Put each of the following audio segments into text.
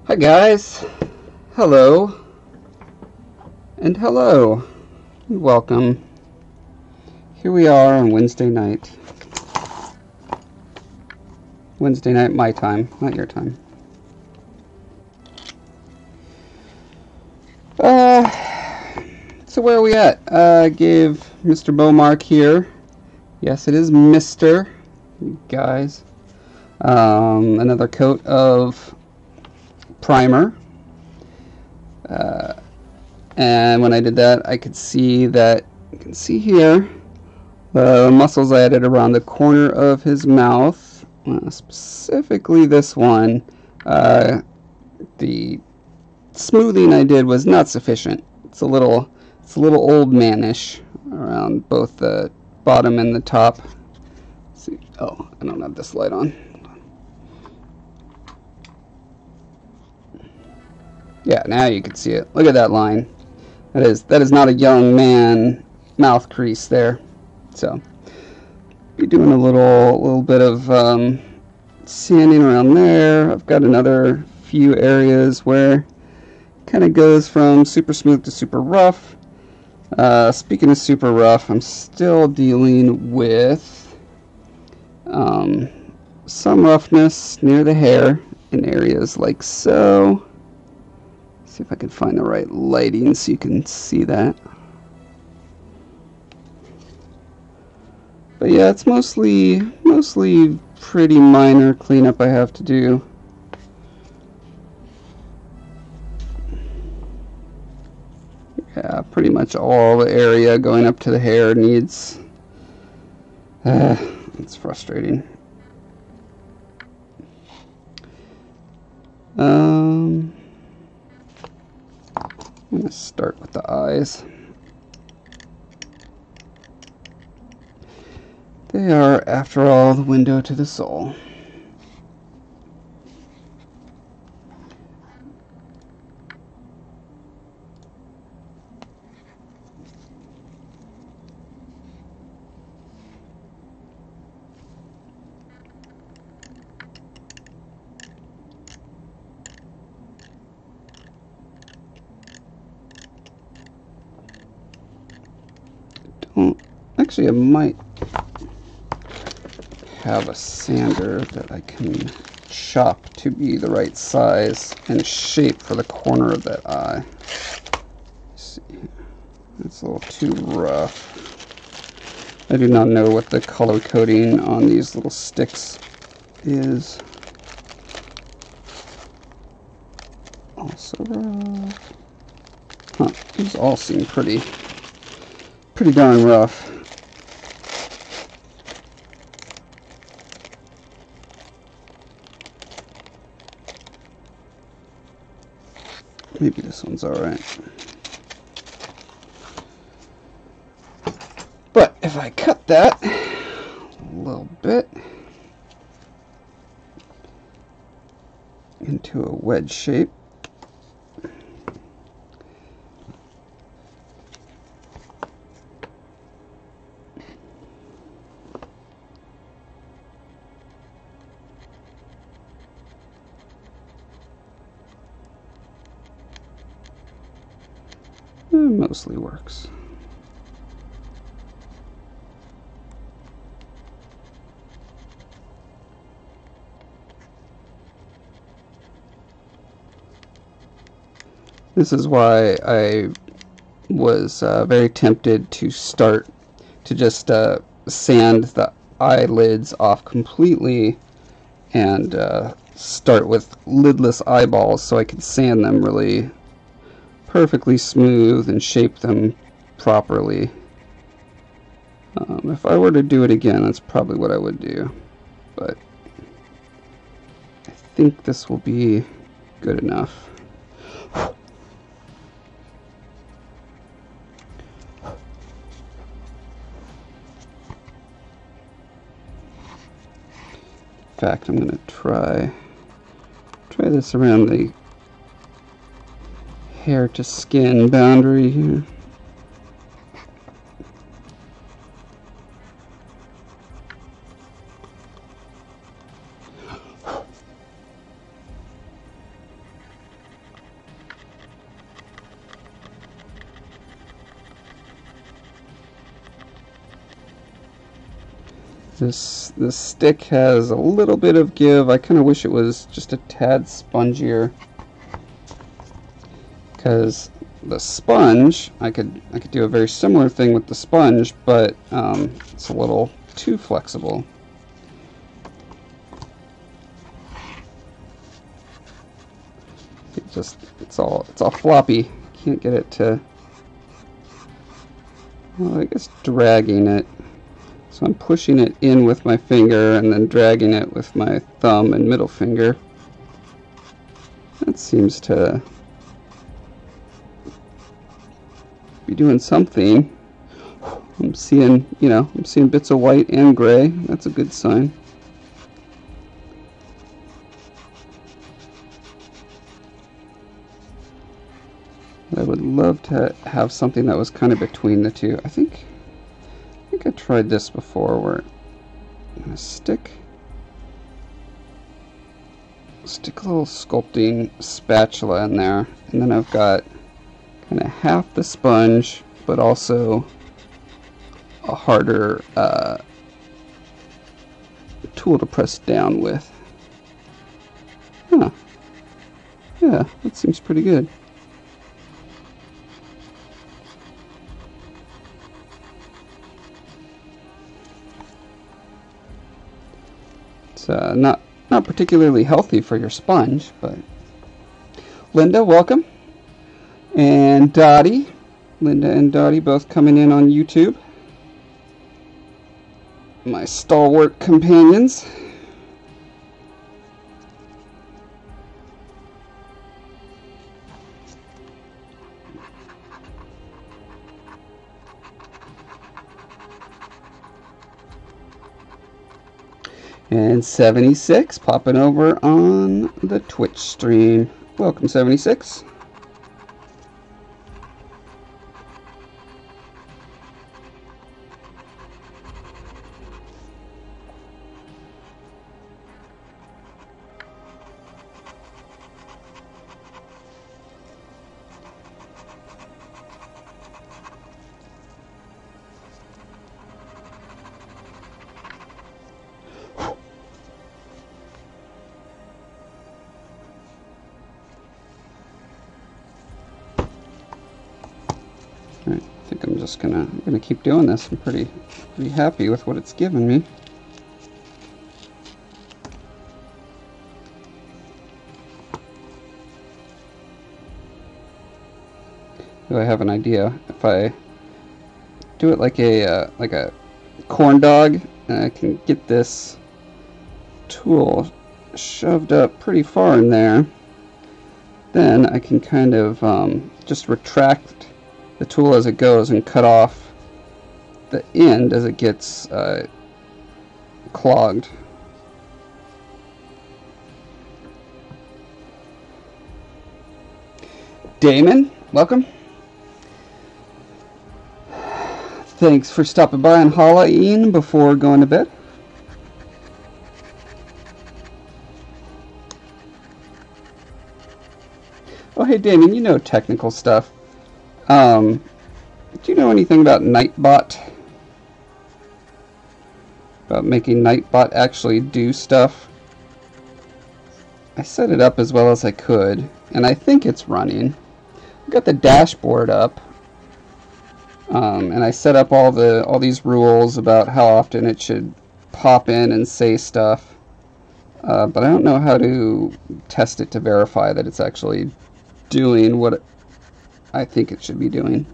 Hi guys, hello, and hello, and welcome. Here we are on Wednesday night. Wednesday night my time, not your time. So where are we at? I gave Mr. Bowmark here, yes it is Mr. You guys, another coat of primer. And when I did that, I could see that, you can see here, the muscles I added around the corner of his mouth, specifically this one, the smoothing I did was not sufficient. It's a little old manish around both the bottom and the top. Let's see. Oh, I don't have this light on. Yeah, now you can see it. Look at that line. That is not a young man mouth crease there. So be doing a little bit of sanding around there. I've got another few areas where it kind of goes from super smooth to super rough. Speaking of super rough, I'm still dealing with some roughness near the hair in areas like so. See if I can find the right lighting so you can see that. But yeah, it's mostly pretty minor cleanup I have to do. Yeah, pretty much all the area going up to the hair needs. It's frustrating. I'm gonna start with the eyes. They are, after all, the window to the soul. Actually, I might have a sander that I can chop to be the right size and shape for the corner of that eye. Let's see, that's a little too rough. I do not know what the color coding on these little sticks is. Also rough. Huh, these all seem pretty darn rough. Maybe this one's alright. But if I cut that a little bit into a wedge shape, it mostly works. This is why I was very tempted to start to just sand the eyelids off completely and start with lidless eyeballs so I could sand them really perfectly smooth and shape them properly. If I were to do it again, that's probably what I would do, but I think this will be good enough. In fact, I'm going to try this around the hair to skin boundary here. This stick has a little bit of give. I kind of wish it was just a tad spongier, because the sponge, I could do a very similar thing with the sponge, but it's a little too flexible. It's all floppy. Can't get it to. Well, I guess dragging it. So I'm pushing it in with my finger and then dragging it with my thumb and middle finger. That seems to be doing something. I'm seeing, I'm seeing bits of white and gray. That's a good sign. I would love to have something that was kind of between the two. I think I tried this before, where I'm going to stick a little sculpting spatula in there, and then I've got kind of half the sponge, but also a harder tool to press down with. Huh. Yeah, that seems pretty good. Not particularly healthy for your sponge, but Linda, welcome, and Dottie, Linda and Dottie both coming in on YouTube, my stalwart companions. And 76 popping over on the Twitch stream. Welcome, 76. I'm gonna keep doing this. I'm pretty happy with what it's given me. Do I have an idea? If I do it like a corn dog, and I can get this tool shoved up pretty far in there, then I can kind of just retract the tool as it goes and cut off the end as it gets clogged. Damon, welcome. Thanks for stopping by on Halloween before going to bed. Oh, hey Damon, you know technical stuff. Do you know anything about Nightbot? About making Nightbot actually do stuff? I set it up as well as I could, and I think it's running. I got the dashboard up, and I set up all these rules about how often it should pop in and say stuff, but I don't know how to test it to verify that it's actually doing what I think it should be doing.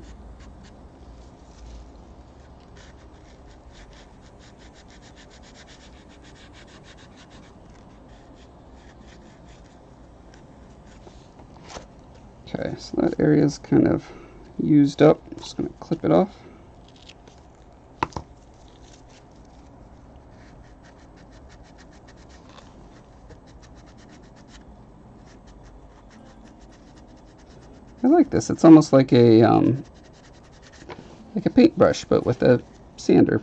Okay, so that area is kind of used up. I'm just going to clip it off. I like this. It's almost like a paintbrush, but with a sander.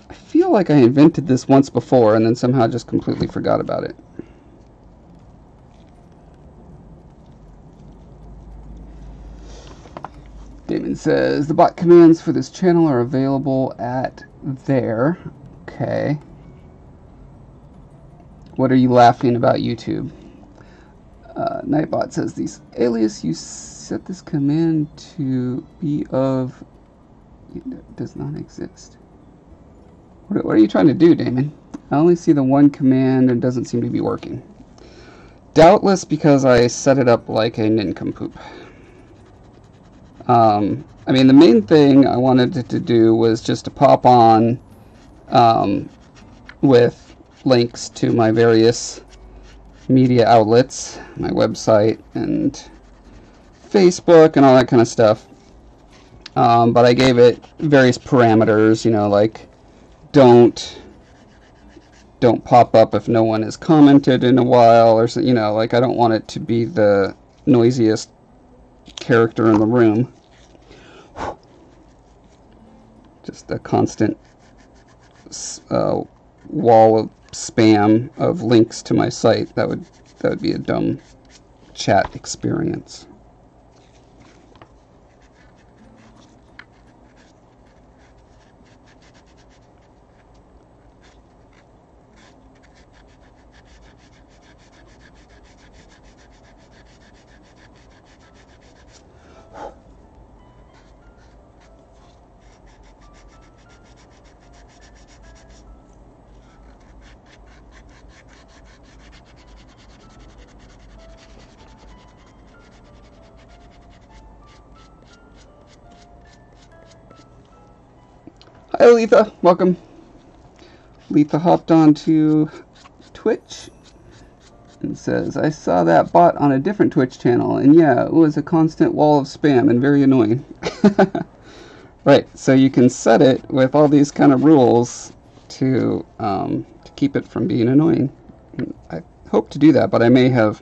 I feel like I invented this once before and then somehow just completely forgot about it. Damon says, the bot commands for this channel are available at there. Okay. What are you laughing about, YouTube? Nightbot says, these alias, you set this command to be of... It does not exist. What are you trying to do, Damon? I only see the one command and it doesn't seem to be working. Doubtless because I set it up like a nincompoop. I mean, the main thing I wanted it to do was just to pop on with links to my various media outlets, my website and Facebook and all that kind of stuff. But I gave it various parameters, you know, like don't pop up if no one has commented in a while, or, you know, like I don't want it to be the noisiest character in the room. Just a constant wall of spam of links to my site. That would be a dumb chat experience. Hi, Letha. Welcome. Letha hopped onto Twitch and says, I saw that bot on a different Twitch channel, and yeah, it was a constant wall of spam and very annoying. Right, so you can set it with all these kind of rules to keep it from being annoying. I hope to do that, but I may have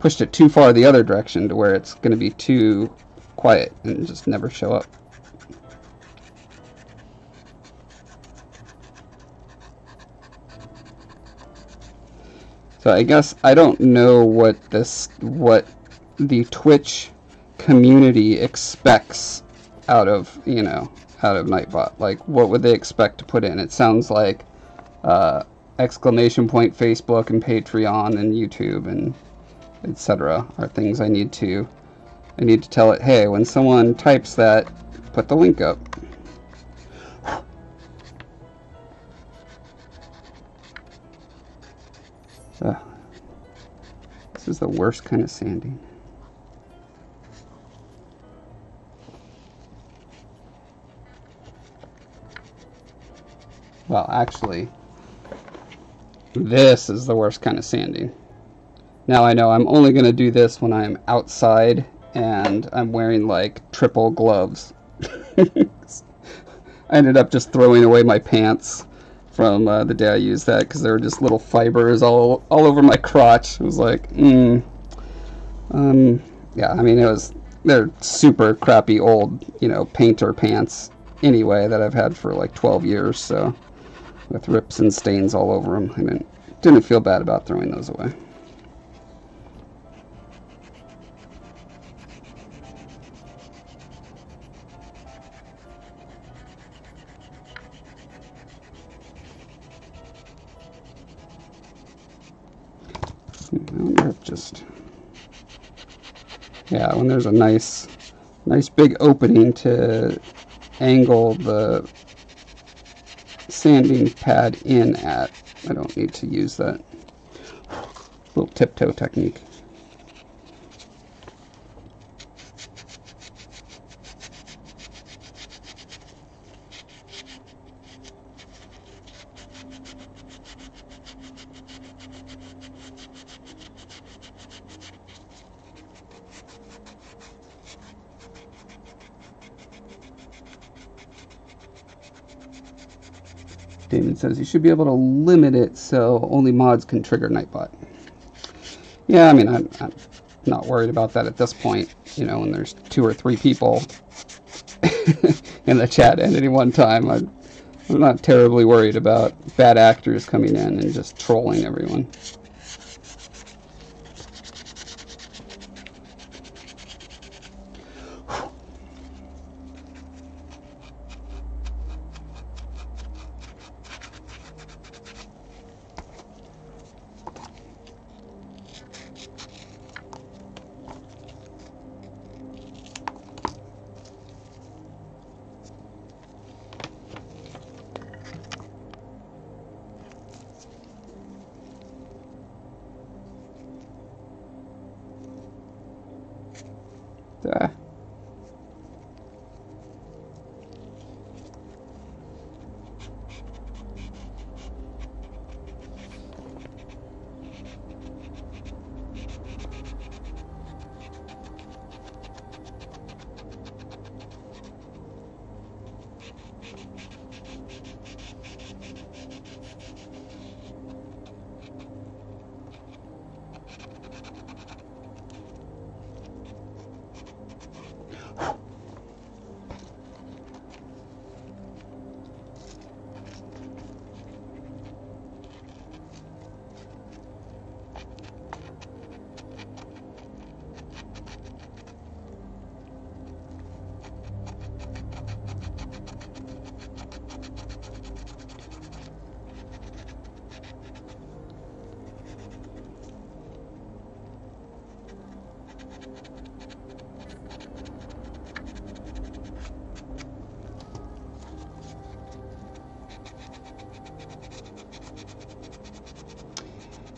pushed it too far the other direction to where it's going to be too quiet and just never show up. So I guess I don't know what the Twitch community expects out of Nightbot. Like, what would they expect to put in? It sounds like exclamation point Facebook and Patreon and YouTube and etc. are things I need to tell it, hey, when someone types that, put the link up. This is the worst kind of sanding. Well, actually, this is the worst kind of sanding. Now I know I'm only going to do this when I'm outside and I'm wearing like triple gloves. I ended up just throwing away my pants from the day I used that because there were just little fibers all over my crotch. It was like, yeah, I mean, they're super crappy old, painter pants anyway that I've had for like 12 years, so with rips and stains all over them. I didn't feel bad about throwing those away. I wonder if just, yeah, when there's a nice big opening to angle the sanding pad in at, I don't need to use that little tiptoe technique. Damon says you should be able to limit it so only mods can trigger Nightbot. Yeah, I mean, I'm not worried about that at this point. When there's 2 or 3 people in the chat at any one time, I'm not terribly worried about bad actors coming in and just trolling everyone.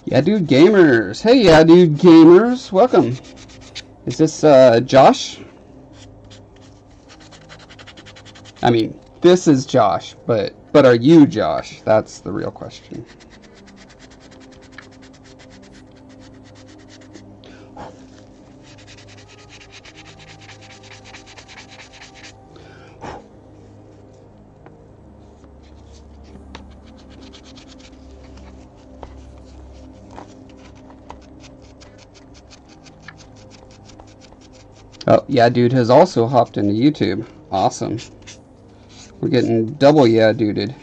Yeah, dude gamers. Hey, yeah, dude gamers. Welcome. Is this Josh? I mean, this is Josh, but are you Josh? That's the real question. Oh, yeah, dude has also hopped into YouTube. Awesome. We're getting double yeah duded.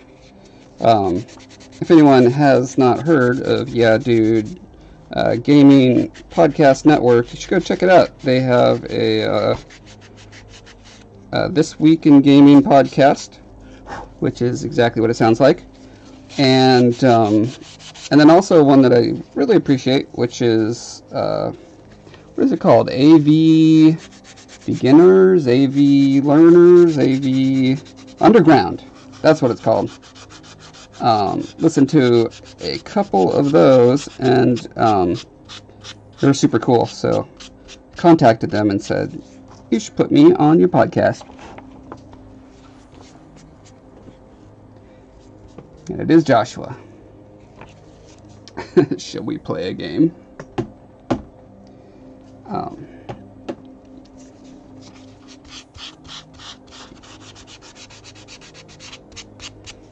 If anyone has not heard of Yeah Dude Gaming Podcast Network, you should go check it out. They have a This Week in Gaming podcast, which is exactly what it sounds like, and then also one that I really appreciate, which is what is it called? AV Beginners, AV Learners, AV Underground. That's what it's called. Listen to a couple of those, and they're super cool. So contacted them and said, you should put me on your podcast. And it is Joshua. Shall we play a game?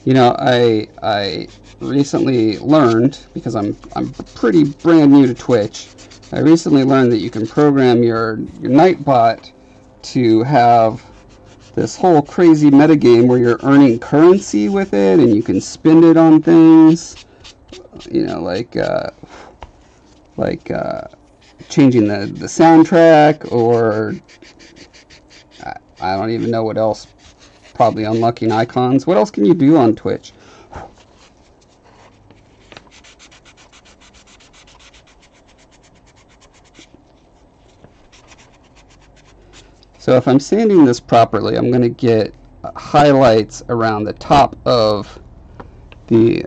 You know, I recently learned, because I'm pretty brand new to Twitch, I recently learned that you can program your Nightbot to have this whole crazy metagame where you're earning currency with it, and you can spend it on things, you know, like changing the soundtrack, or I don't even know what else. Probably unlocking icons. What else can you do on Twitch? So if I'm sanding this properly, I'm going to get highlights around the top of the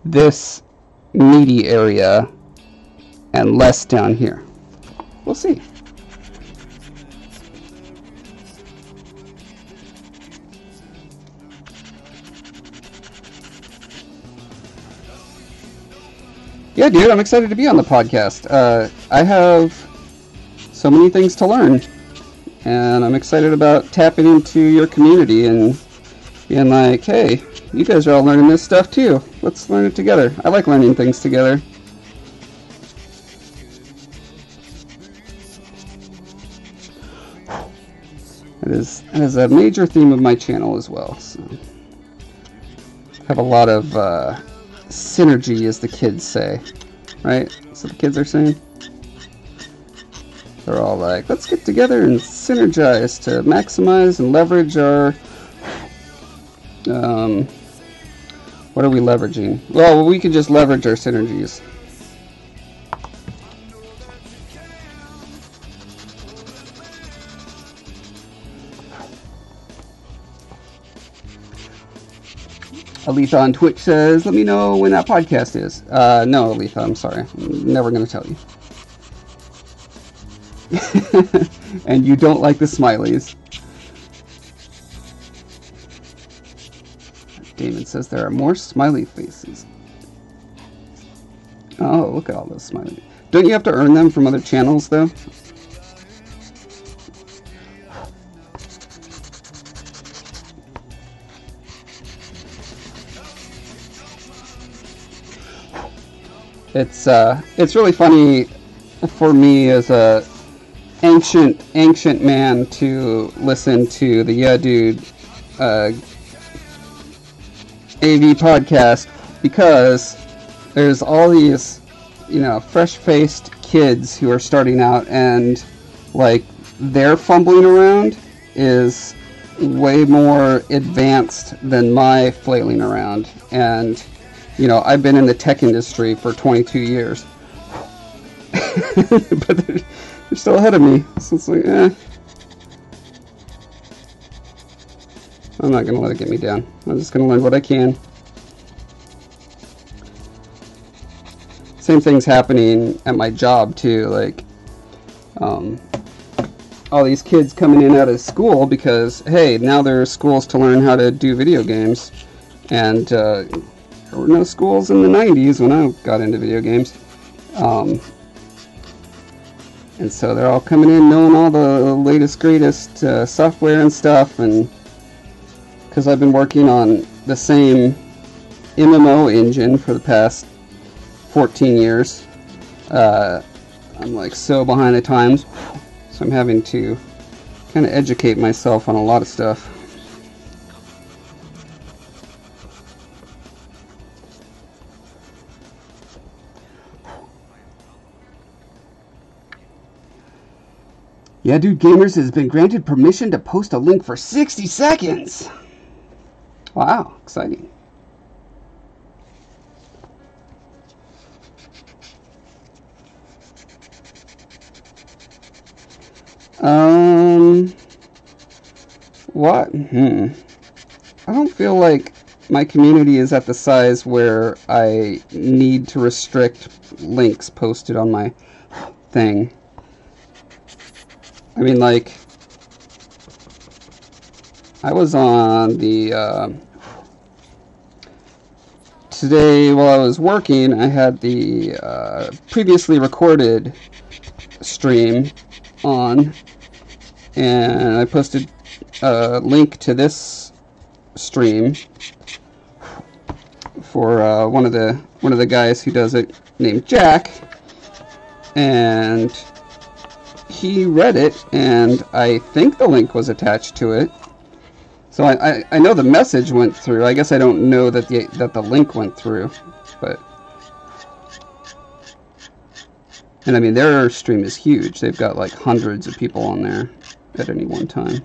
this meaty area and less down here. We'll see. Yeah, dude, I'm excited to be on the podcast. I have so many things to learn, and I'm excited about tapping into your community and being like, hey, you guys are all learning this stuff too. Let's learn it together. I like learning things together. It is a major theme of my channel as well. So I have a lot of synergy, as the kids say, right? That's what the kids are saying. They're all like, let's get together and synergize to maximize and leverage our what are we leveraging? Well, we can just leverage our synergies. Aletha on Twitch says, let me know when that podcast is. No, Aletha, I'm sorry. I'm never going to tell you. And you don't like the smileys. Damon says there are more smiley faces. Oh, look at all those smileys. Don't you have to earn them from other channels, though? It's really funny for me as a ancient man to listen to the Yeah Dude AV podcast, because there's all these, you know, fresh-faced kids who are starting out, and like their fumbling around is way more advanced than my flailing around. And you know, I've been in the tech industry for 22 years. But they're still ahead of me. So it's like, I'm not going to let it get me down. I'm just going to learn what I can. same thing's happening at my job too. Like, all these kids coming in out of school because, hey, now there are schools to learn how to do video games. And there were no schools in the 90s when I got into video games. And so they're all coming in knowing all the latest, greatest software and stuff. And because I've been working on the same MMO engine for the past 14 years, I'm like so behind the times. So I'm having to kind of educate myself on a lot of stuff. Yeah, dude, Gamers has been granted permission to post a link for 60 seconds. Wow, exciting. What? I don't feel like my community is at the size where I need to restrict links posted on my thing. I mean, like, I was on the, today while I was working, I had the previously recorded stream on, and I posted a link to this stream for one of the guys who does it, named Jack, and he read it, and I think the link was attached to it. So I know the message went through. I guess I don't know that the link went through, but. And I mean, their stream is huge. They've got like hundreds of people on there at any one time.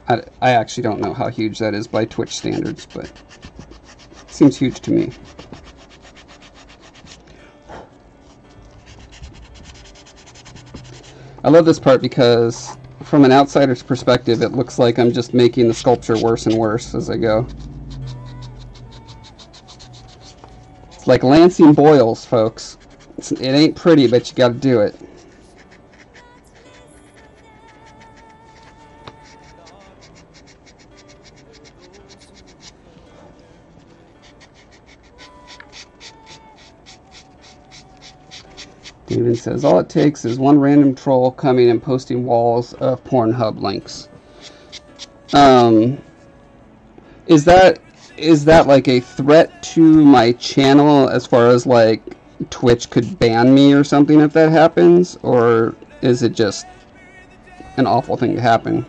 I actually don't know how huge that is by Twitch standards, but it seems huge to me. I love this part because from an outsider's perspective, it looks like I'm just making the sculpture worse and worse as I go. Like lancing boils, folks. It ain't pretty, but you gotta do it. David says, all it takes is one random troll coming and posting walls of Pornhub links. Is that like a threat to my channel as far as like Twitch could ban me or something if that happens? Or is it just an awful thing to happen?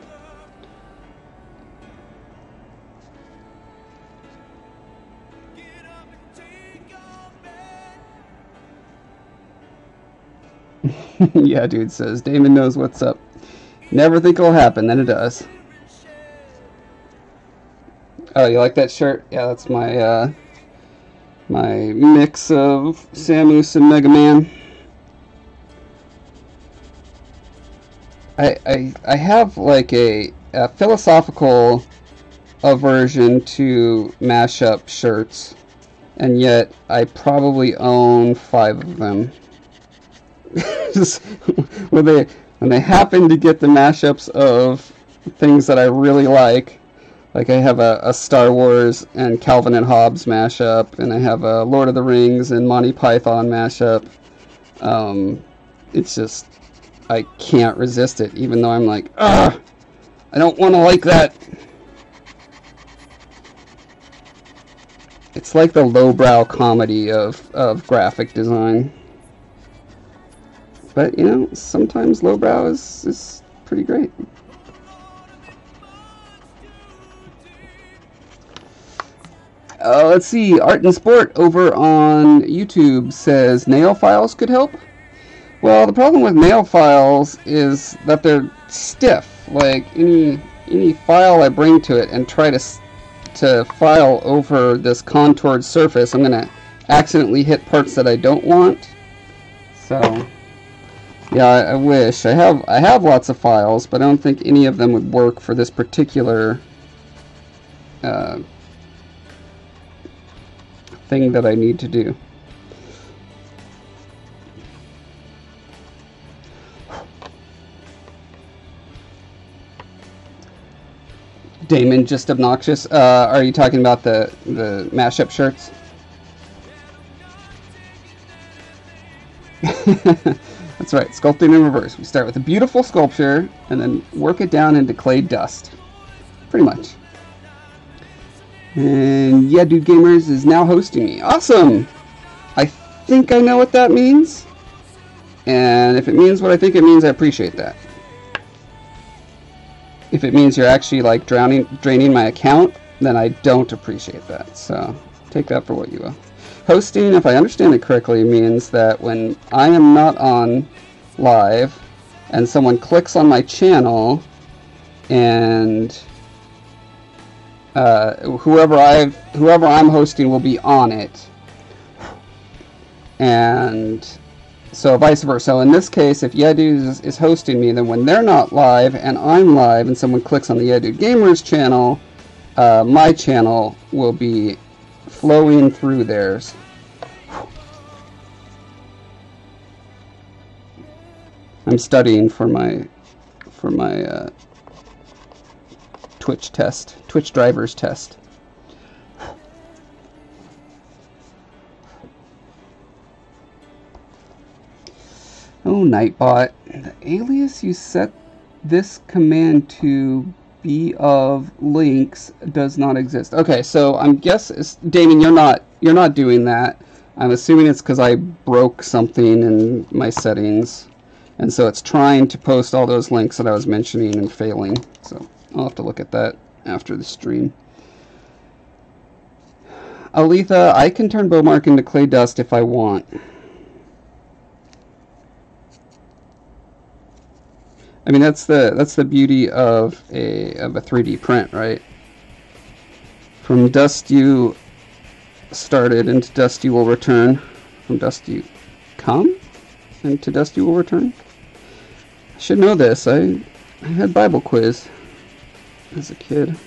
Yeah, dude says, Damon knows what's up. Never think it'll happen, then it does. Oh, you like that shirt? Yeah, that's my my mix of Samus and Mega Man. I have like a philosophical aversion to mashup shirts, and yet I probably own 5 of them. Just when they happen to get the mashups of things that I really like I have a Star Wars and Calvin and Hobbes mashup, and I have a Lord of the Rings and Monty Python mashup. It's just, I can't resist it, even though I'm like, ugh, I don't want to like that. It's like the lowbrow comedy of graphic design. But, you know, sometimes lowbrow is pretty great. Let's see, Art and Sport over on YouTube says nail files could help. Well, the problem with nail files is that they're stiff. Like any file I bring to it and try to file over this contoured surface, I'm gonna accidentally hit parts that I don't want. So yeah, I wish I have lots of files, but I don't think any of them would work for this thing that I need to do. Damon, just obnoxious. Are you talking about the mashup shirts? That's right, sculpting in reverse. We start with a beautiful sculpture and then work it down into clay dust. Pretty much. And yeah, Dude Gamers is now hosting me. Awesome! I think I know what that means. And if it means what I think it means, I appreciate that. If it means you're actually like draining my account, then I don't appreciate that. So take that for what you will. Hosting, if I understand it correctly, means that when I am not on live and someone clicks on my channel and whoever I'm hosting will be on it, and so vice versa. So in this case, if Yedude is hosting me, then when they're not live and I'm live and someone clicks on the Yedude Gamers channel, my channel will be flowing through theirs. I'm studying for my Twitch drivers test. Oh, Nightbot, the alias you set this command to be of links does not exist. Okay, so I'm guessing, Damon, you're not doing that. I'm assuming it's because I broke something in my settings, and so it's trying to post all those links that I was mentioning and failing. So I'll have to look at that after the stream. Aletha, I can turn Bowmark into clay dust if I want. I mean, that's the beauty of a 3D print, right? From dust you started, into dust you will return. From dust you come, and to dust you will return. I should know this. I had Bible quiz as a kid.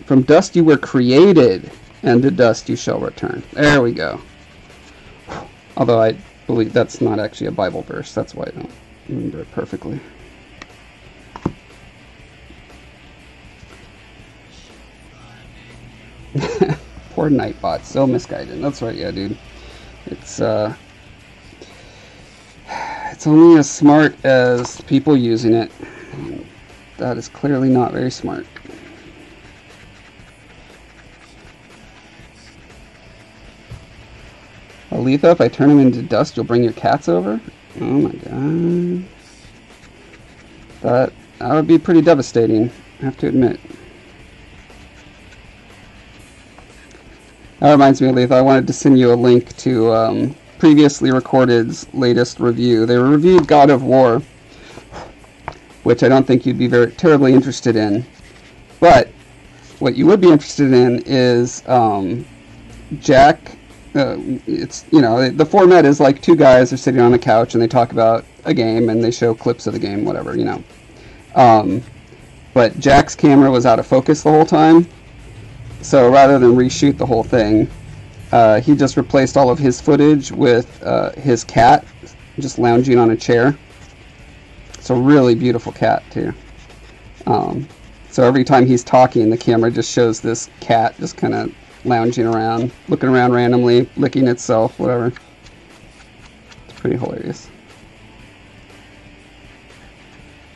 From dust you were created, and to dust you shall return. There we go. Although I believe that's not actually a Bible verse. That's why I don't remember it perfectly. Poor Nightbot, so misguided. That's right, yeah, dude. It's only as smart as people using it. And that is clearly not very smart. Aletha, if I turn him into dust, you'll bring your cats over? Oh my god. That would be pretty devastating, I have to admit. That reminds me, Aletha, I wanted to send you a link to previously recorded's latest review. They reviewed God of War, which I don't think you'd be terribly interested in. But what you would be interested in is Jack. It's, you know, the format is like two guys are sitting on a couch and they talk about a game and they show clips of the game, whatever, you know. But Jack's camera was out of focus the whole time, so rather than reshoot the whole thing, he just replaced all of his footage with his cat just lounging on a chair. It's a really beautiful cat too. So every time he's talking, the camera just shows this cat just kind of lounging around, looking around randomly, licking itself, whatever. It's pretty hilarious.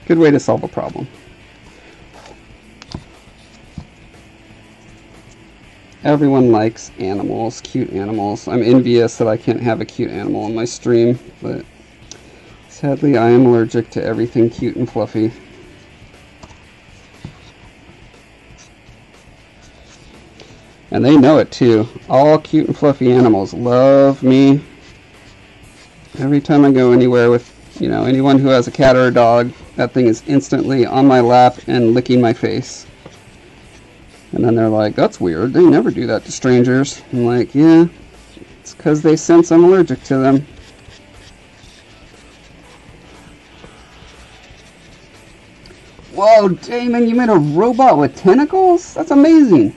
Good way to solve a problem. Everyone likes animals, cute animals. I'm envious that I can't have a cute animal in my stream, but sadly I am allergic to everything cute and fluffy. And they know it too. All cute and fluffy animals love me. Every time I go anywhere with, you know, anyone who has a cat or a dog, that thing is instantly on my lap and licking my face. And then they're like, that's weird. They never do that to strangers. I'm like, yeah, it's because they sense I'm allergic to them. Whoa, Damon, you made a robot with tentacles? That's amazing.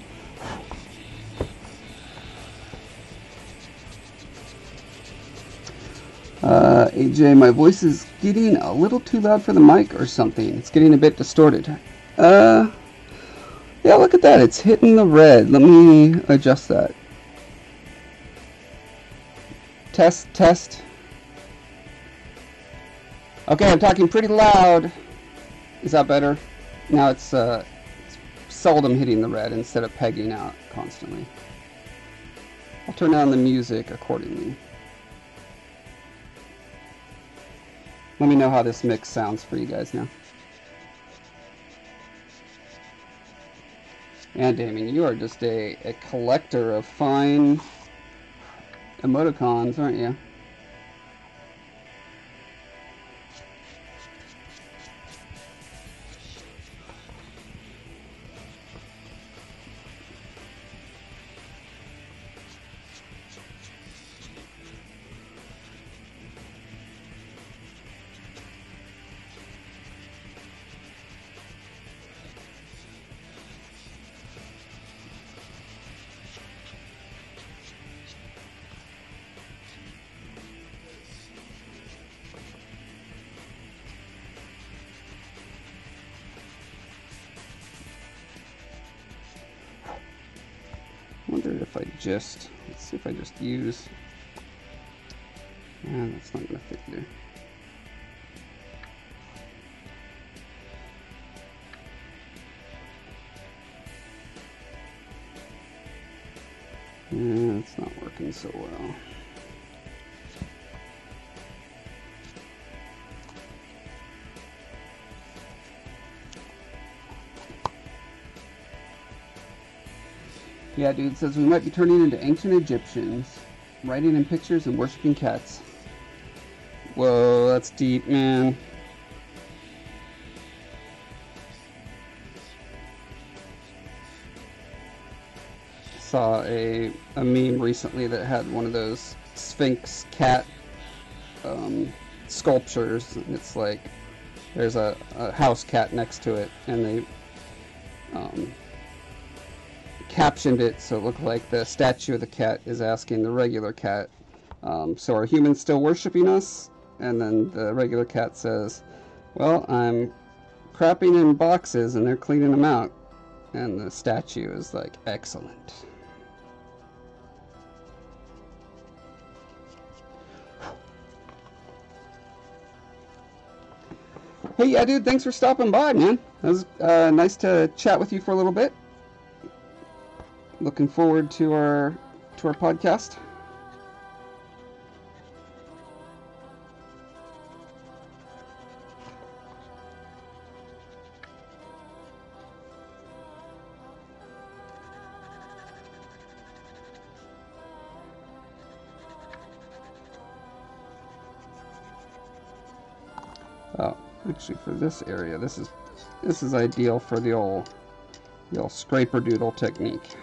AJ, my voice is getting a little too loud for the mic or something. It's getting a bit distorted. Yeah, look at that. It's hitting the red. Let me adjust that. Test, test. Okay, I'm talking pretty loud. Is that better? Now it's seldom hitting the red instead of pegging out constantly. I'll turn down the music accordingly. Let me know how this mix sounds for you guys now. And Damien, you are just a collector of fine emoticons, aren't you? If I just, let's see if I just use, that's not going to fit there. Yeah, it's not working so well. Yeah, dude, it says we might be turning into ancient Egyptians, writing in pictures and worshiping cats. Whoa, that's deep, man. Saw a meme recently that had one of those Sphinx cat sculptures. It's like there's a house cat next to it, and they captioned it so it looked like the statue of the cat is asking the regular cat, so are humans still worshipping us? And then the regular cat says, well, I'm crapping in boxes and they're cleaning them out. And the statue is like, excellent. Hey, yeah, dude, thanks for stopping by, man. It was nice to chat with you for a little bit. Looking forward to our podcast. Oh, actually, for this area, this is ideal for the old scraper doodle technique.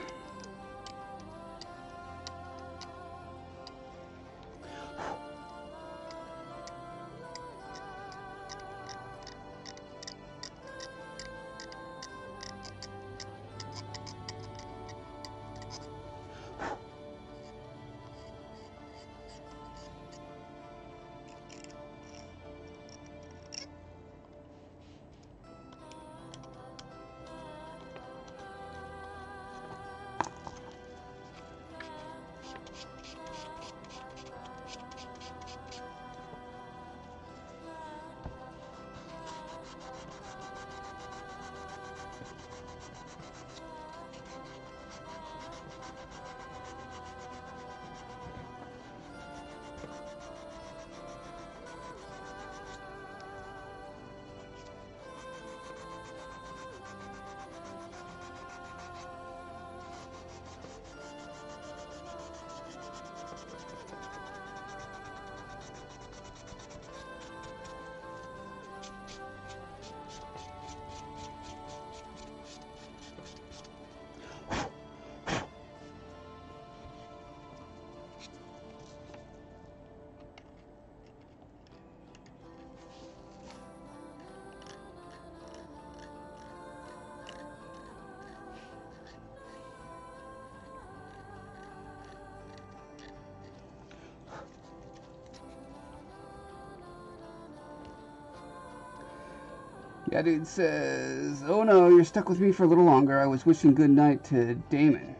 Yeah, dude says, oh no, you're stuck with me for a little longer. I was wishing good night to Damon.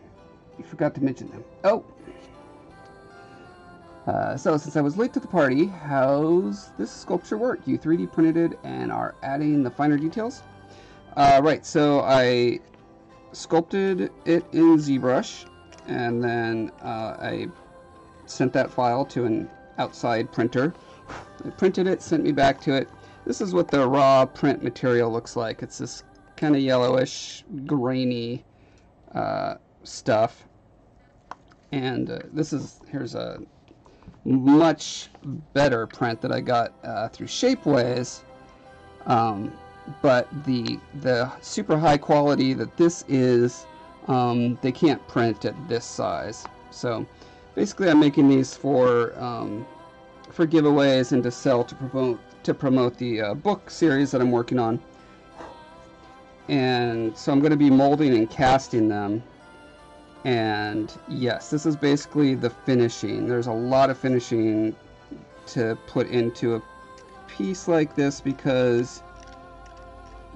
You forgot to mention them. Oh. So, since I was late to the party, how's this sculpture work? You 3D printed it and are adding the finer details? Right, so I sculpted it in ZBrush, and then I sent that file to an outside printer. They printed it, sent me back to it. This is what the raw print material looks like. It's this kind of yellowish, grainy stuff. And here's a much better print that I got through Shapeways. But the super high quality that this is, they can't print at this size. So basically, I'm making these for giveaways and to sell to promote the book series that I'm working on. And so I'm going to be molding and casting them. And yes, this is basically the finishing. There's a lot of finishing to put into a piece like this because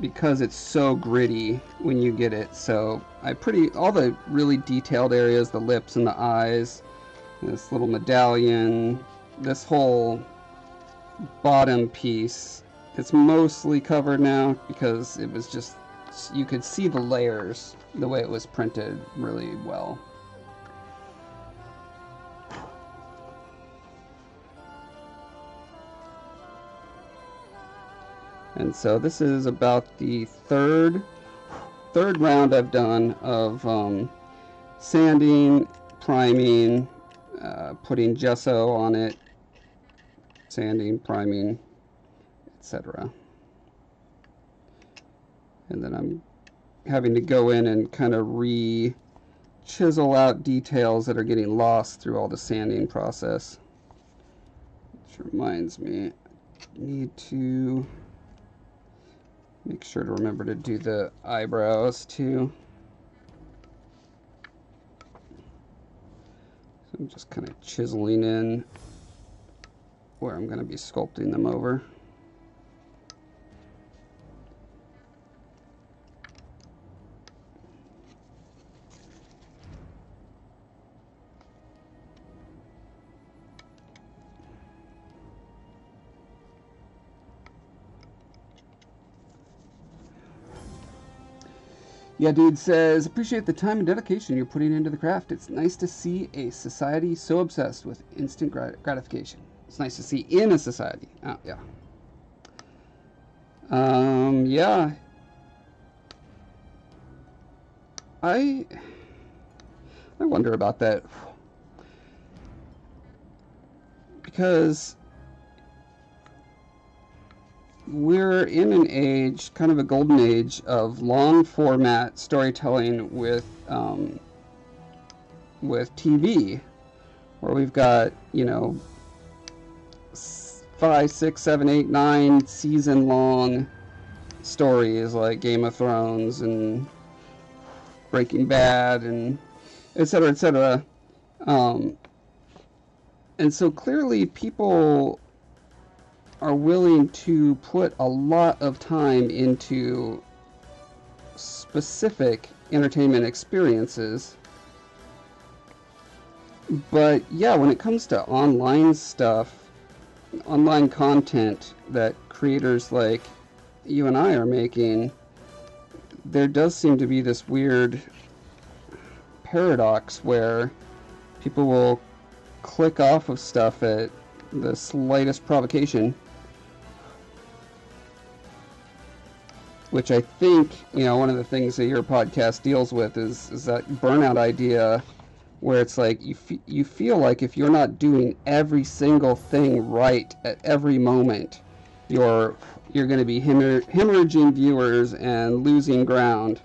it's so gritty when you get it. So all the really detailed areas, the lips and the eyes, this little medallion, this whole bottom piece, it's mostly covered now because it was just, you could see the layers the way it was printed really well. And so this is about the third round I've done of sanding, priming, putting gesso on it, sanding, priming, etc. And then I'm having to go in and kind of chisel out details that are getting lost through all the sanding process. Which reminds me, I need to make sure to remember to do the eyebrows too. So I'm just kind of chiseling in where I'm going to be sculpting them over. Yeah, dude says, appreciate the time and dedication you're putting into the craft. It's nice to see a society so obsessed with instant gratification. It's nice to see in a society. Oh, yeah. Yeah. I wonder about that. Because we're in an age, kind of a golden age, of long format storytelling with TV, where we've got, 5, 6, 7, 8, 9 season long stories like Game of Thrones and Breaking Bad and etc., etc. And so clearly people are willing to put a lot of time into specific entertainment experiences. But yeah, when it comes to online stuff, online content that creators like you and I are making, there does seem to be this weird paradox where people will click off of stuff at the slightest provocation, which I think, one of the things that your podcast deals with is that burnout idea, where it's like you feel like if you're not doing every single thing right at every moment, you're going to be hemorrhaging viewers and losing ground.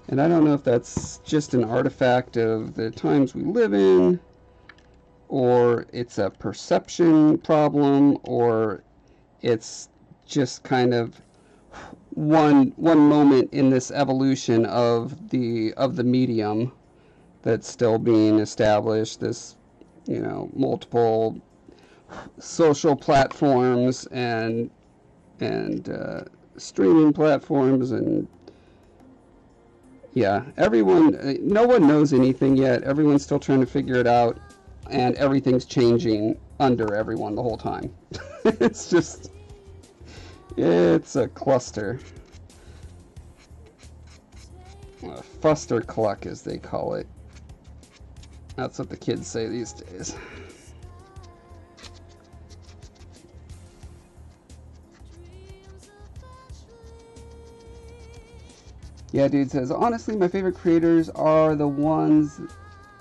And I don't know if that's just an artifact of the times we live in, or it's a perception problem, or it's just kind of one moment in this evolution of the medium that's still being established, this you know, multiple social platforms and streaming platforms, and yeah, no one knows anything yet. Everyone's still trying to figure it out, and everything's changing under everyone the whole time. It's a cluster. A fuster-cluck, as they call it. That's what the kids say these days. Yeah, dude says, honestly, my favorite creators are the ones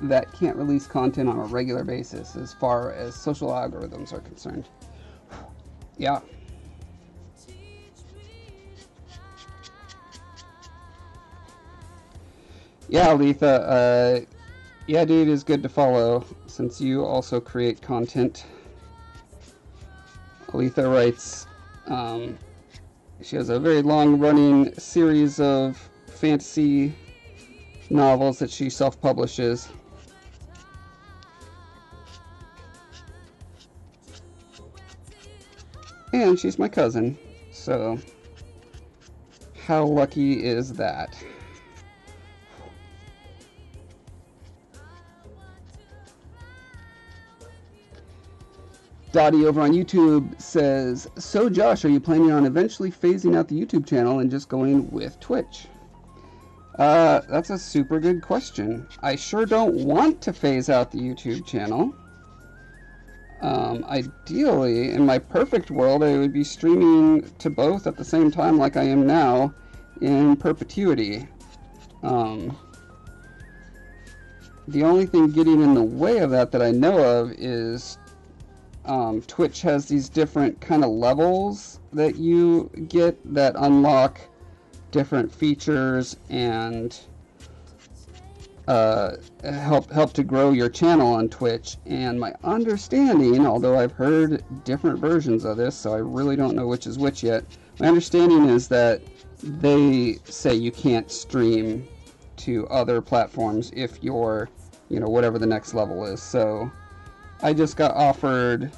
that can't release content on a regular basis as far as social algorithms are concerned. Yeah. Yeah, Letha, yeah, dude, is good to follow since you also create content. Letha writes, she has a very long-running series of fantasy novels that she self-publishes. And she's my cousin, so how lucky is that? Dottie over on YouTube says, so Josh, are you planning on eventually phasing out the YouTube channel and just going with Twitch? That's a super good question. I sure don't want to phase out the YouTube channel. Ideally, in my perfect world, I would be streaming to both at the same time like I am now in perpetuity. The only thing getting in the way of that I know of is Twitch has these different kind of levels that you get that unlock different features and help to grow your channel on Twitch. And my understanding, although I've heard different versions of this, so I really don't know which is which yet, my understanding is that they say you can't stream to other platforms if you're, you know, whatever the next level is. So I just got offered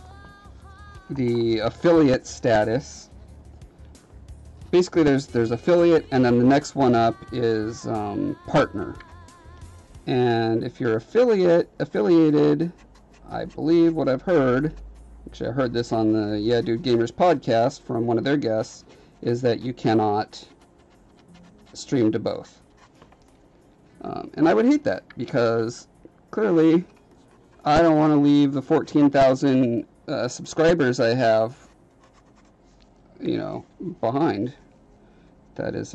the affiliate status. Basically, there's affiliate, and then the next one up is partner. And if you're affiliated, I believe what I've heard, actually I heard this on the Yeah Dude Gamers podcast from one of their guests, is that you cannot stream to both. And I would hate that, because clearly I don't want to leave the 14,000 subscribers I have, you know, behind. That is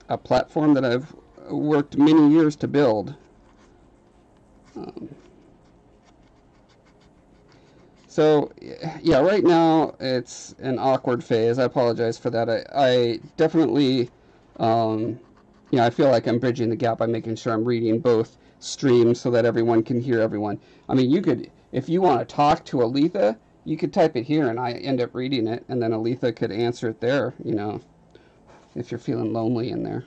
a platform that I've worked many years to build. So yeah, right now it's an awkward phase. I apologize for that. I definitely, you know, I feel like I'm bridging the gap by making sure I'm reading both streams so that everyone can hear everyone. I mean, you could, if you want to talk to Letha, you could type it here and I end up reading it, and then Letha could answer it there, you know, if you're feeling lonely in there.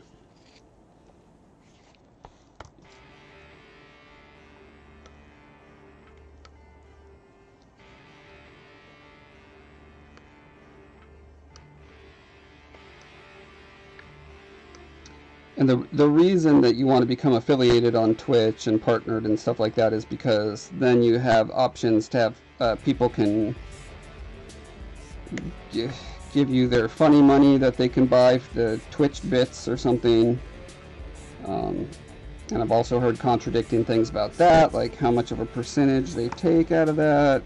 And the reason that you want to become affiliated on Twitch and partnered and stuff like that is because then you have options to have people can give you their funny money that they can buy, the Twitch bits or something. And I've also heard contradicting things about that, like how much of a percentage they take out of that.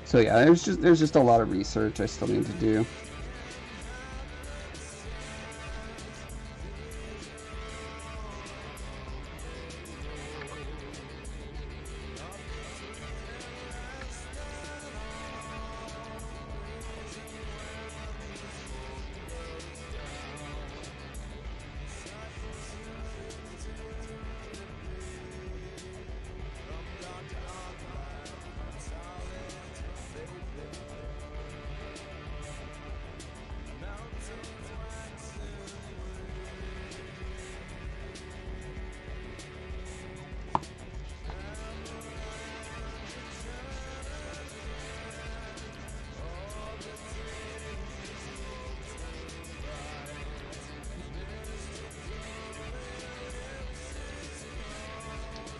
So yeah, there's just a lot of research I still need to do.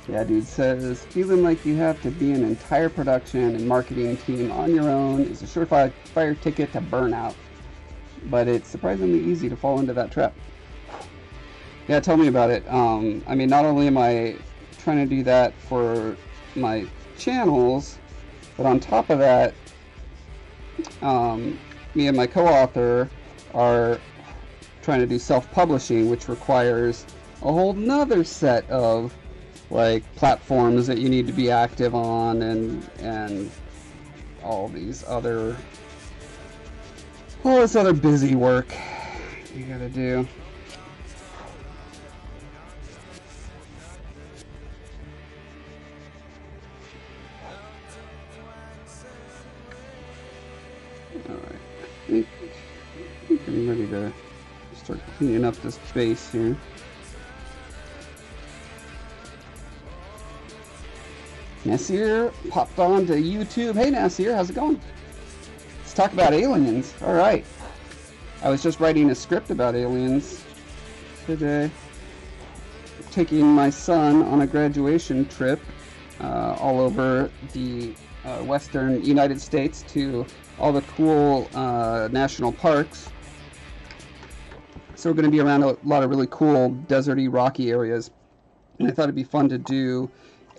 Yeah, dude says, feeling like you have to be an entire production and marketing team on your own is a surefire ticket to burnout. But it's surprisingly easy to fall into that trap. Yeah, tell me about it. I mean, not only am I trying to do that for my channels, but on top of that, me and my co-author are trying to do self-publishing, which requires a whole nother set of like platforms that you need to be active on, and all this other busy work you gotta do. Alright, I think I'm ready to start cleaning up this base here. Nasir popped on to YouTube. Hey Nasir, how's it going? Let's talk about aliens. Alright. I was just writing a script about aliens today. Taking my son on a graduation trip all over the western United States to all the cool national parks. So we're going to be around a lot of really cool deserty, rocky areas. And I thought it'd be fun to do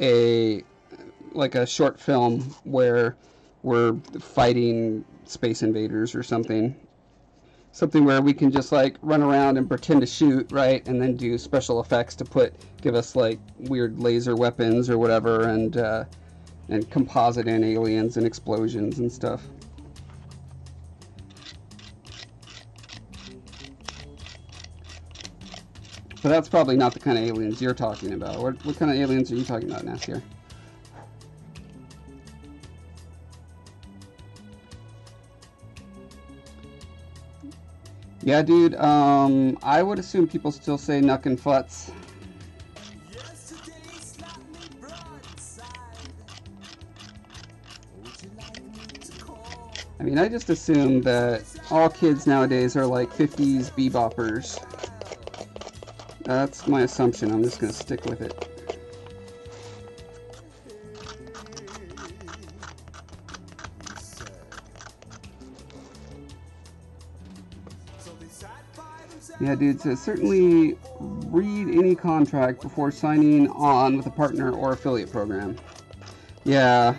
a short film where we're fighting space invaders or something. Something where we can just like run around and pretend to shoot, right? And then do special effects to give us like weird laser weapons or whatever, and composite in aliens and explosions and stuff. But that's probably not the kind of aliens you're talking about. What kind of aliens are you talking about, Nasir? Yeah, dude, I would assume people still say nuck and futz. I mean, I just assume that all kids nowadays are like 50s beboppers. That's my assumption. I'm just going to stick with it. Yeah, dude, so certainly read any contract before signing on with a partner or affiliate program. Yeah,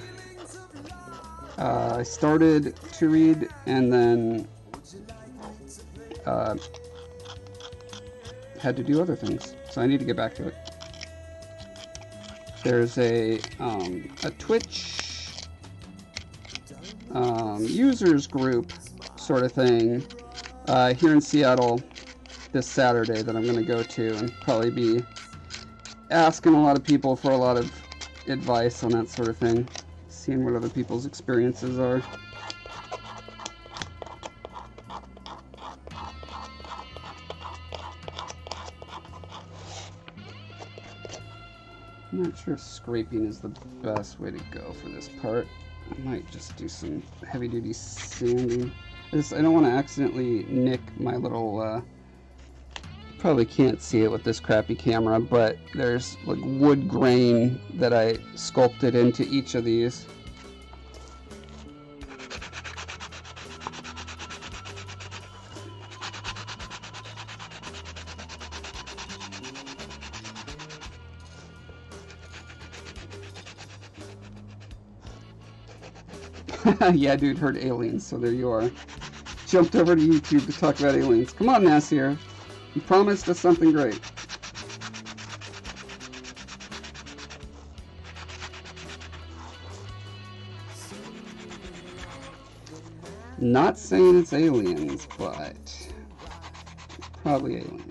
I started to read and then had to do other things, so I need to get back to it. There's a Twitch users group sort of thing here in Seattle this Saturday that I'm going to go to and probably be asking a lot of people for a lot of advice on that sort of thing, seeing what other people's experiences are. I'm not sure if scraping is the best way to go for this part. I might just do some heavy-duty sanding. I don't want to accidentally nick my little, probably can't see it with this crappy camera, but there's like wood grain that I sculpted into each of these. Yeah, dude, heard aliens, so there you are. Jumped over to YouTube to talk about aliens. Come on, Nasir. You promised us something great. Not saying it's aliens, but probably aliens.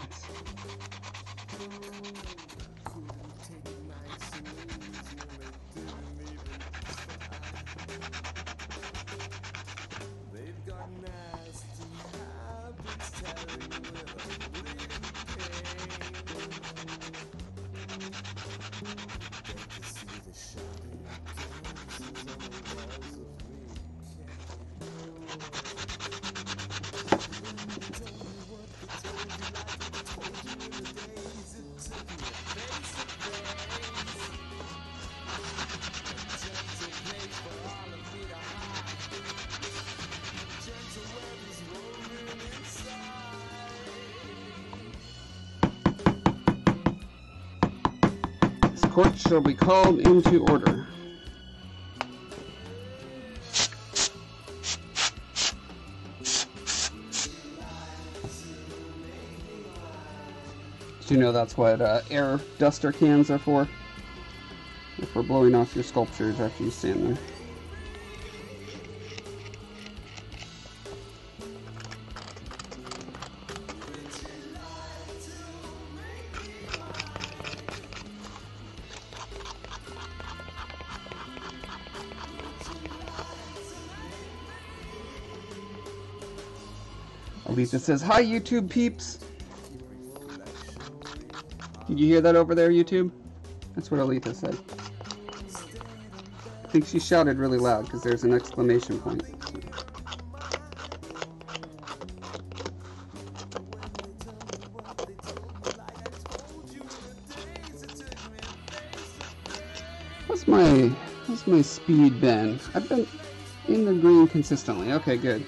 shall be called into order. Did you know that's what air duster cans are for? They're for blowing off your sculptures after you sand them. Alisa says, "Hi, YouTube peeps." Did you hear that over there, YouTube? That's what Alita said. I think she shouted really loud because there's an exclamation point. What's my speed been? I've been in the green consistently. Okay, good.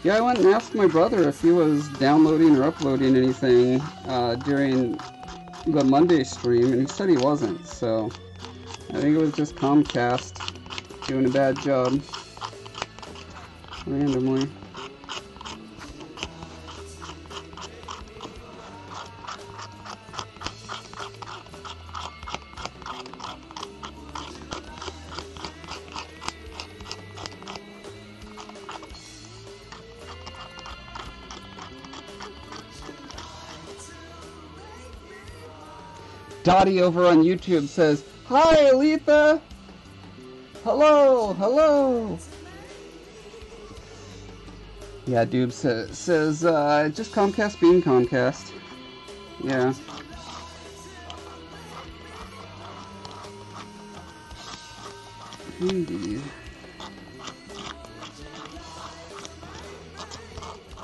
Yeah, I went and asked my brother if he was downloading or uploading anything during the Monday stream, and he said he wasn't, so I think it was just Comcast doing a bad job randomly. Dottie over on YouTube says, "Hi, Aletha! Hello, hello!" Yeah, Doob says just Comcast being Comcast. Yeah. Indeed.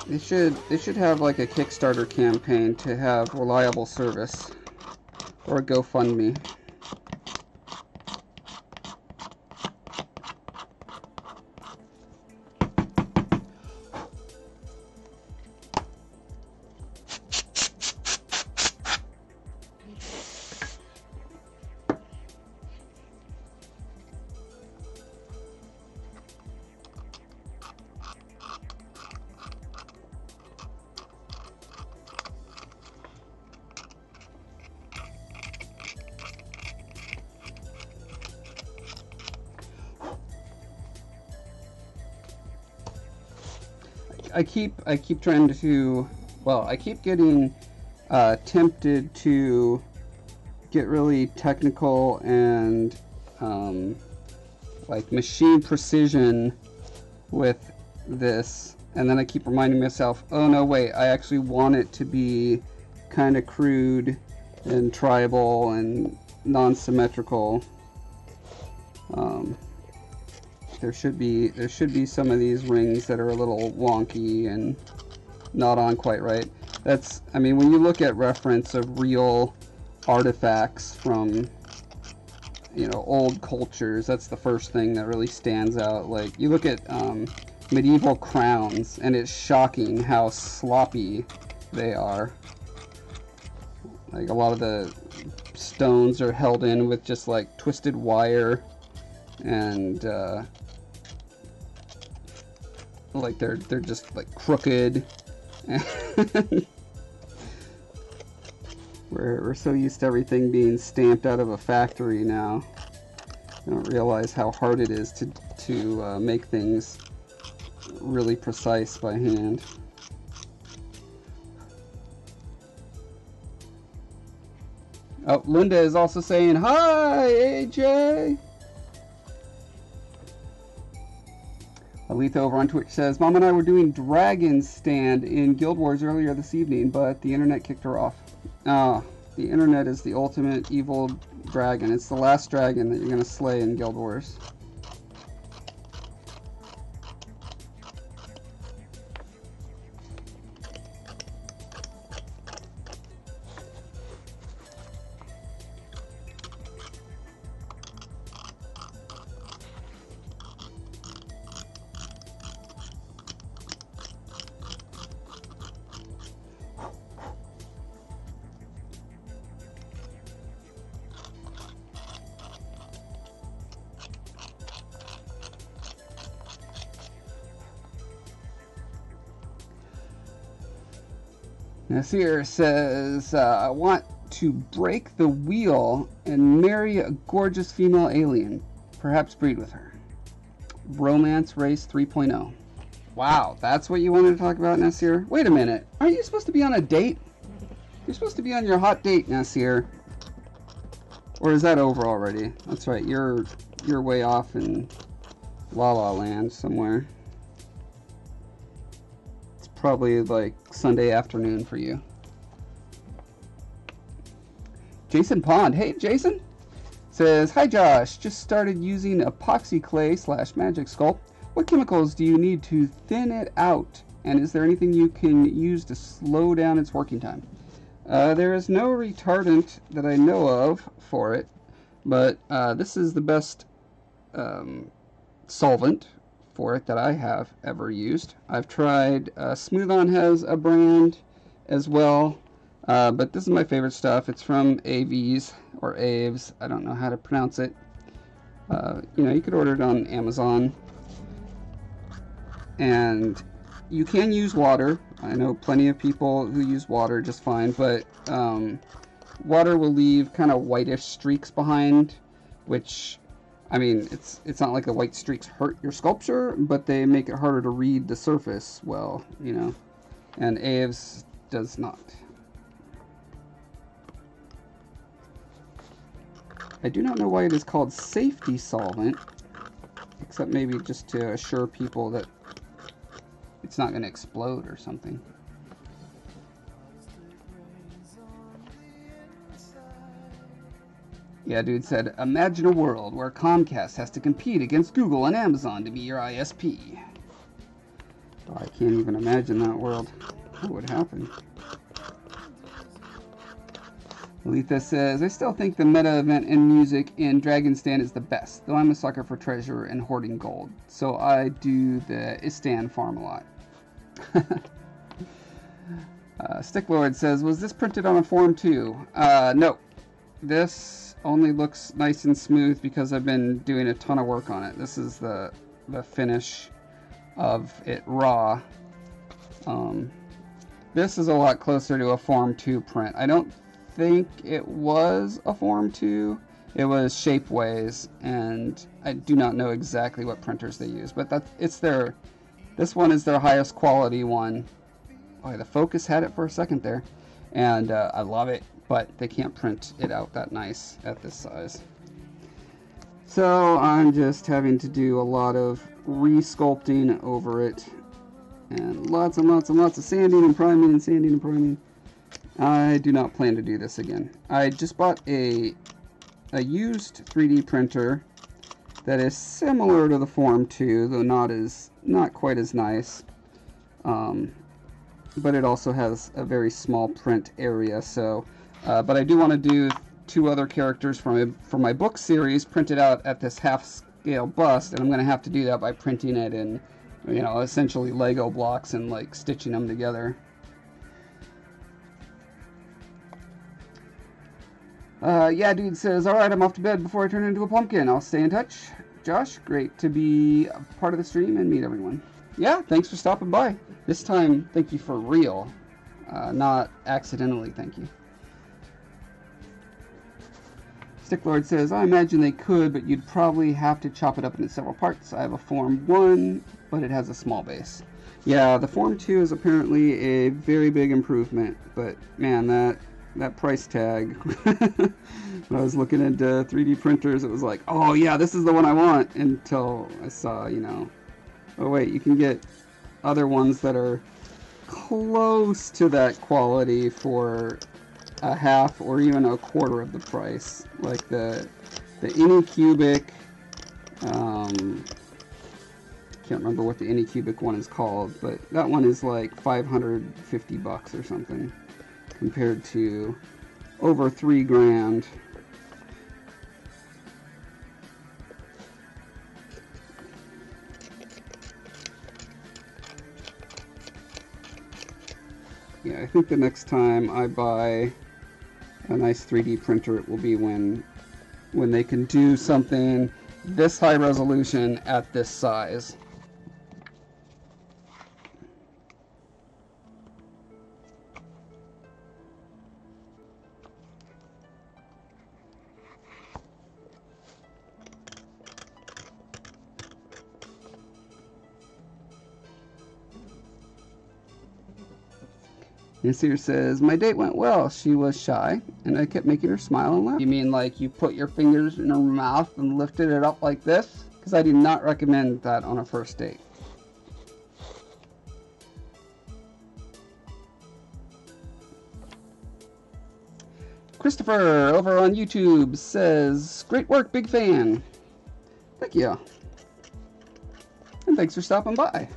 They should have like a Kickstarter campaign to have reliable service. Or a GoFundMe. I keep trying to, well, I keep getting tempted to get really technical and like machine precision with this, and then I keep reminding myself, oh no, wait, I actually want it to be kind of crude and tribal and non-symmetrical. There should be some of these rings that are a little wonky and not on quite right. That's, I mean, when you look at reference of real artifacts from, you know, old cultures, that's the first thing that really stands out. Like, you look at medieval crowns, and it's shocking how sloppy they are. Like, a lot of the stones are held in with just like twisted wire, and like they're just like crooked. We're so used to everything being stamped out of a factory now. I don't realize how hard it is to make things really precise by hand. Oh, Linda is also saying, "Hi, AJ!" Aletha over on Twitch says, "Mom and I were doing Dragon's Stand in Guild Wars earlier this evening, but the internet kicked her off." Ah, the internet is the ultimate evil dragon. It's the last dragon that you're going to slay in Guild Wars. Nasir says, I want to break the wheel and marry a gorgeous female alien. Perhaps breed with her. Romance Race 3.0. Wow, that's what you wanted to talk about, Nasir? Wait a minute. Aren't you supposed to be on a date? You're supposed to be on your hot date, Nasir. Or is that over already? That's right, you're way off in La La Land somewhere. It's probably like Sunday afternoon for you. Jason Pond. Hey, Jason. Says, hi, Josh. Just started using epoxy clay / magic sculpt. What chemicals do you need to thin it out? And is there anything you can use to slow down its working time? There is no retardant that I know of for it, but this is the best solvent for it that I have ever used. I've tried, Smooth On has a brand as well, but this is my favorite stuff. It's from AVs or Aves. I don't know how to pronounce it. You know, you could order it on Amazon. And you can use water. I know plenty of people who use water just fine, but water will leave kind of whitish streaks behind, which, I mean, it's not like the white streaks hurt your sculpture, but they make it harder to read the surface well, you know, and Aves does not. I do not know why it is called safety solvent, except maybe just to assure people that it's not going to explode or something. Yeah, dude said, imagine a world where Comcast has to compete against Google and Amazon to be your ISP. Oh, I can't even imagine that world. What would happen? Letha says, I still think the meta event in music in Dragon's Den is the best, though I'm a sucker for treasure and hoarding gold, so I do the Istan farm a lot. Sticklord says, was this printed on a form too? No. This only looks nice and smooth because I've been doing a ton of work on it. This is the finish of it raw. This is a lot closer to a Form 2 print. I don't think it was a Form 2. It was Shapeways, and I do not know exactly what printers they use, but this one is their highest quality one. Oh, the focus had it for a second there, and I love it, but they can't print it out that nice at this size. So I'm just having to do a lot of re-sculpting over it, and lots and lots and lots of sanding and priming and sanding and priming. I do not plan to do this again. I just bought a used 3D printer that is similar to the Form 2, though not quite as nice. But it also has a very small print area. So, but I do want to do 2 other characters from my book series printed out at this half-scale bust, and I'm going to have to do that by printing it in, you know, essentially Lego blocks and like stitching them together. Yeah, dude says, alright, I'm off to bed before I turn into a pumpkin. I'll stay in touch. Josh, great to be a part of the stream and meet everyone. Yeah, thanks for stopping by. This time, thank you for real. Not accidentally, thank you. Sticklord says, I imagine they could, but you'd probably have to chop it up into several parts. I have a Form 1, but it has a small base. Yeah, the Form 2 is apparently a very big improvement, but man, that price tag, when I was looking into 3D printers, it was like, oh yeah, this is the one I want, until I saw, you know, oh wait, you can get other ones that are close to that quality for a half or even a quarter of the price, like the Anycubic, can't remember what the Anycubic one is called, but that one is like $550 or something, compared to over $3,000. Yeah, I think the next time I buy a nice 3D printer, it will be when they can do something this high resolution at this size. Nasir says, my date went well. She was shy, and I kept making her smile and laugh. You mean like you put your fingers in her mouth and lifted it up like this? Because I do not recommend that on a first date. Christopher over on YouTube says, great work, big fan. Thank you. And thanks for stopping by.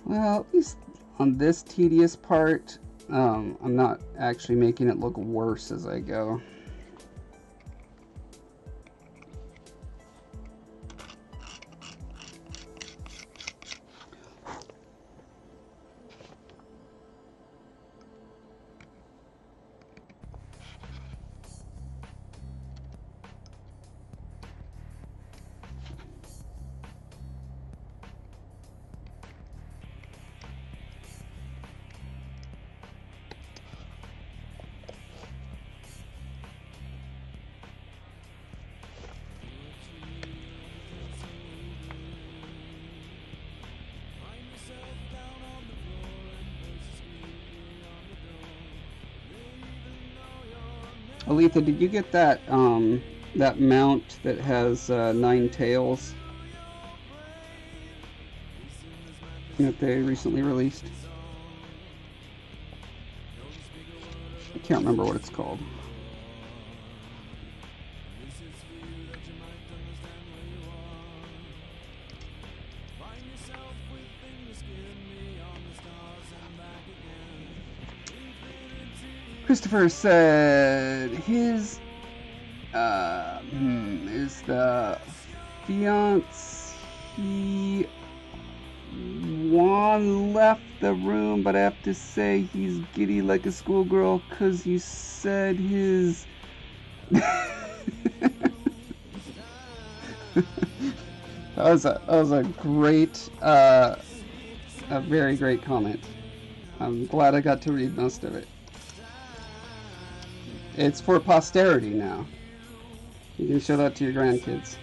Well, at least on this tedious part, I'm not actually making it look worse as I go. Aletha, did you get that that mount that has 9 tails that they recently released? I can't remember what it's called. Christopher said his is the fiancé Juan left the room, but I have to say he's giddy like a schoolgirl because you said his that was a great a very great comment. I'm glad I got to read most of it. It's for posterity now. You can show that to your grandkids.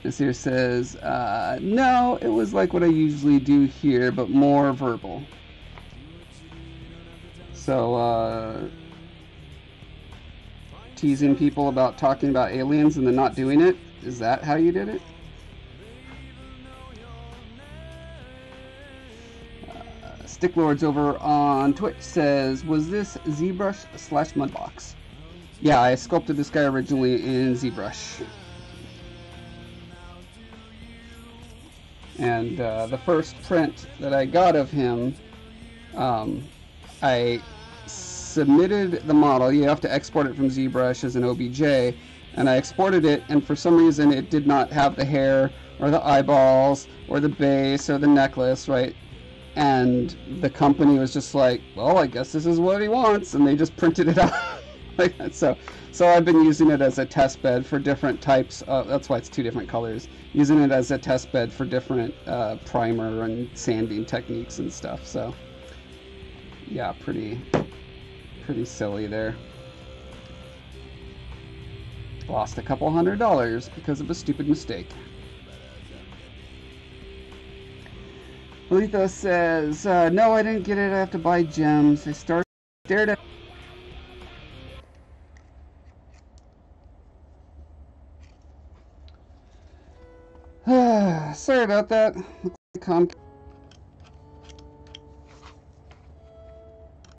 This here says, no, it was like what I usually do here, but more verbal. So, teasing people about talking about aliens and then not doing it? Is that how you did it? Sticklords over on Twitch says, was this ZBrush / Mudbox? Yeah, I sculpted this guy originally in ZBrush. And the first print that I got of him, I submitted the model. You have to export it from ZBrush as an OBJ, and I exported it, and for some reason it did not have the hair or the eyeballs or the base or the necklace, right? And the company was just like, well, I guess this is what he wants, and they just printed it out like that. So I've been using it as a test bed for different types. That's why it's 2 different colors. Using it as a test bed for different primer and sanding techniques and stuff. So yeah, pretty silly there. Lost a couple $100 because of a stupid mistake. Letha says, no, I didn't get it. I have to buy gems. I stared at... Sorry about that.